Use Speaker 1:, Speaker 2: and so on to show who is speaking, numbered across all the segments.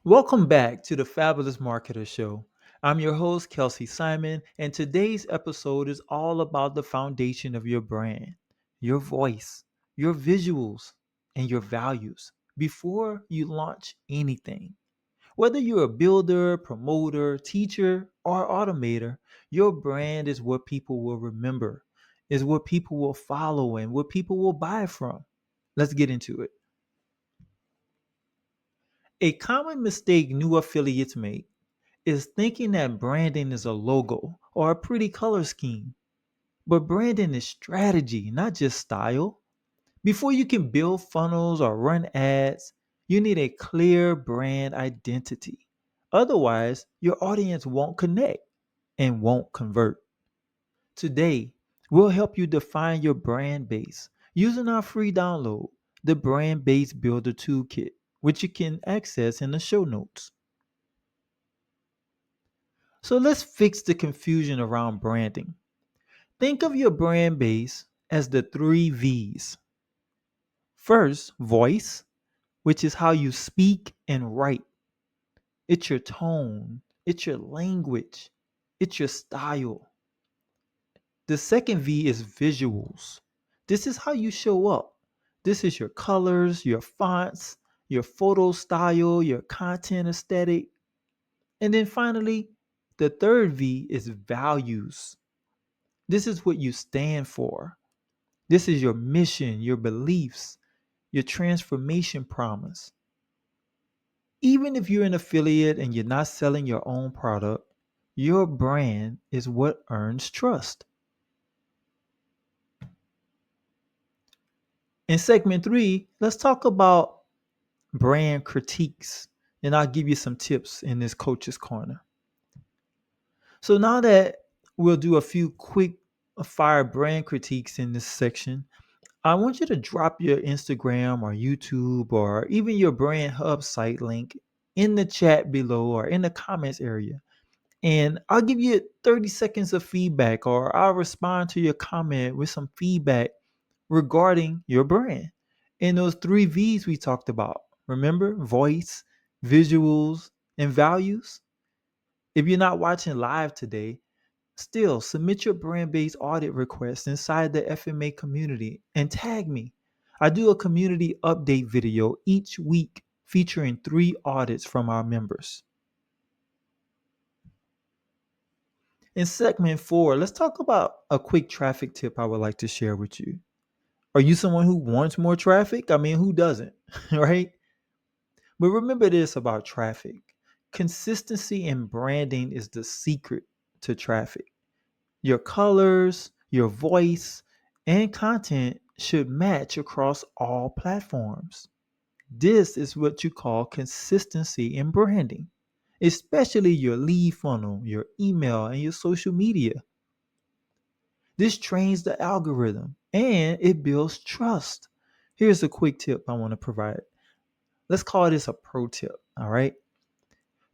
Speaker 1: Welcome back to the Fabulous Marketer Show. I'm your host, Kelsey Simon, and today's episode is all about the foundation of your brand, your voice, your visuals, and your values before you launch anything. Whether you're a builder, promoter, teacher, or automator, your brand is what people will remember, is what people will follow, and what people will buy from. Let's get into it. A common mistake new affiliates make is thinking that branding is a logo or a pretty color scheme. But branding is strategy, not just style. Before you can build funnels or run ads, you need a clear brand identity. Otherwise, your audience won't connect and won't convert. Today, we'll help you define your brand base using our free download, the Brand Base Builder Toolkit, which you can access in the show notes. So let's fix the confusion around branding. Think of your brand base as the three V's. First, voice, which is how you speak and write. It's your tone, it's your language, it's your style. The second V is visuals. This is how you show up. This is your colors, your fonts, your photo style, your content aesthetic. And then finally, the third V is values. This is what you stand for. This is your mission, your beliefs, your transformation promise. Even if you're an affiliate and you're not selling your own product, your brand is what earns trust. In segment 3, let's talk about brand critiques, and I'll give you some tips in this coach's corner. So now that we'll do a few quick fire brand critiques in this section, I want you to drop your Instagram or YouTube or even your brand hub site link in the chat below or in the comments area. And I'll give you 30 seconds of feedback, or I'll respond to your comment with some feedback regarding your brand. And those three V's we talked about. Remember, voice, visuals, and values. If you're not watching live today, still, submit your brand based audit request inside the FMA community and tag me. I do a community update video each week featuring 3 audits from our members. In segment 4, let's talk about a quick traffic tip I would like to share with you. Are you someone who wants more traffic? I mean, who doesn't, right? But remember this about traffic: consistency in branding is the secret to traffic. Your colors, your voice, and content should match across all platforms. This is what you call consistency in branding, especially your lead funnel, your email, and your social media. This trains the algorithm and it builds trust. Here's a quick tip I want to provide. Let's call this a pro tip, all right?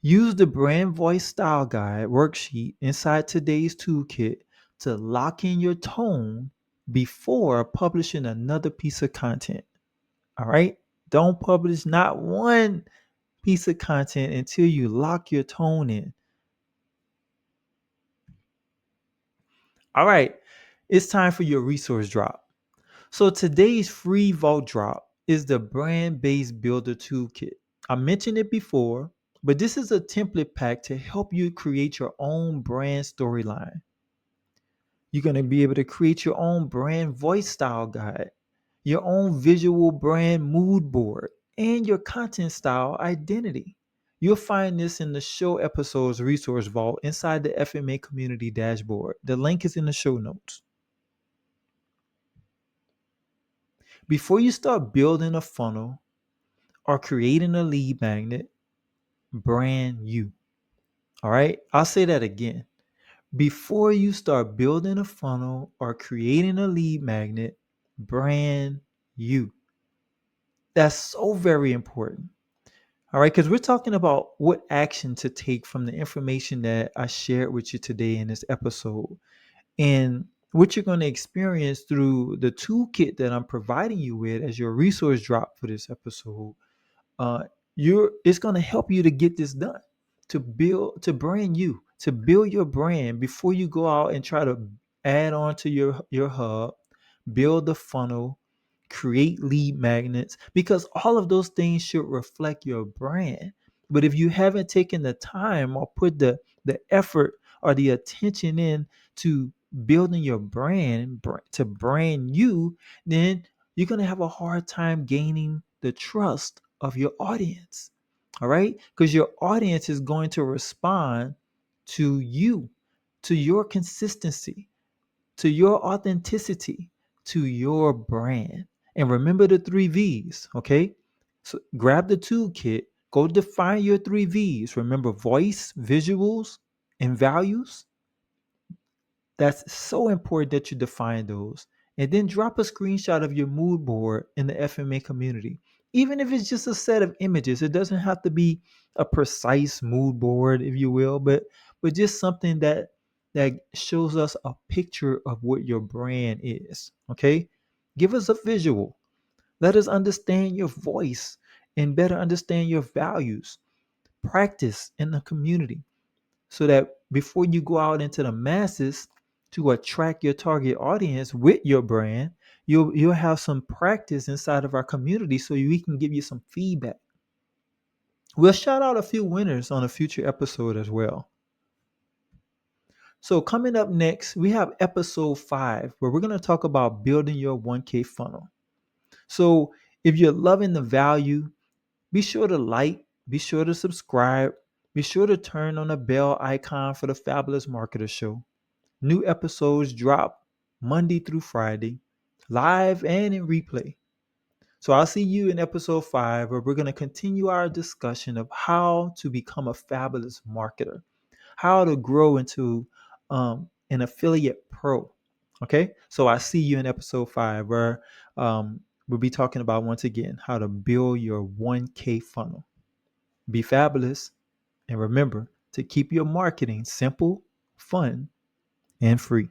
Speaker 1: Use the brand voice style guide worksheet inside today's toolkit to lock in your tone before publishing another piece of content. All right? Don't publish not one piece of content until you lock your tone in. All right, it's time for your resource drop. So today's free vault drop is the brand based builder toolkit. I mentioned it before, but this is a template pack to help you create your own brand storyline. You're going to be able to create your own brand voice style guide, your own visual brand mood board, and your content style identity. You'll find this in the show episodes resource vault inside the FMA community dashboard. The link is in the show notes. Before you start building a funnel or creating a lead magnet, brand you. All right, I'll say that again. Before you start building a funnel or creating a lead magnet, brand you. That's so very important. All right, because we're talking about what action to take from the information that I shared with you today in this episode, and what you're going to experience through the toolkit that I'm providing you with as your resource drop for this episode. It's going to help you to get this done, to build your brand before you go out and try to add on to your hub, build the funnel, create lead magnets, because all of those things should reflect your brand. But if you haven't taken the time or put the effort or the attention in to building your brand, to brand you, then you're going to have a hard time gaining the trust of your audience. All right? Because your audience is going to respond to you, to your consistency, to your authenticity, to your brand. And remember the 3 V's, okay? So grab the toolkit, go define your 3 V's. Remember voice, visuals, and values. That's so important that you define those. And then drop a screenshot of your mood board in the FMA community. Even if it's just a set of images, it doesn't have to be a precise mood board, if you will, but just something that shows us a picture of what your brand is. Okay? Give us a visual. Let us understand your voice and better understand your values. Practice in the community so that before you go out into the masses to attract your target audience with your brand, you'll have some practice inside of our community so we can give you some feedback. We'll shout out a few winners on a future episode as well. So coming up next, we have episode 5, where we're going to talk about building your 1K funnel. So if you're loving the value, be sure to like, be sure to subscribe, be sure to turn on the bell icon for the Fabulous Marketer Show. New episodes drop Monday through Friday, live and in replay. So I'll see you in episode 5, where we're going to continue our discussion of how to become a fabulous marketer, how to grow into an affiliate pro. Okay, so I see you in episode 5, where we'll be talking about, once again, how to build your 1K funnel. Be fabulous, and remember to keep your marketing simple, fun, and free.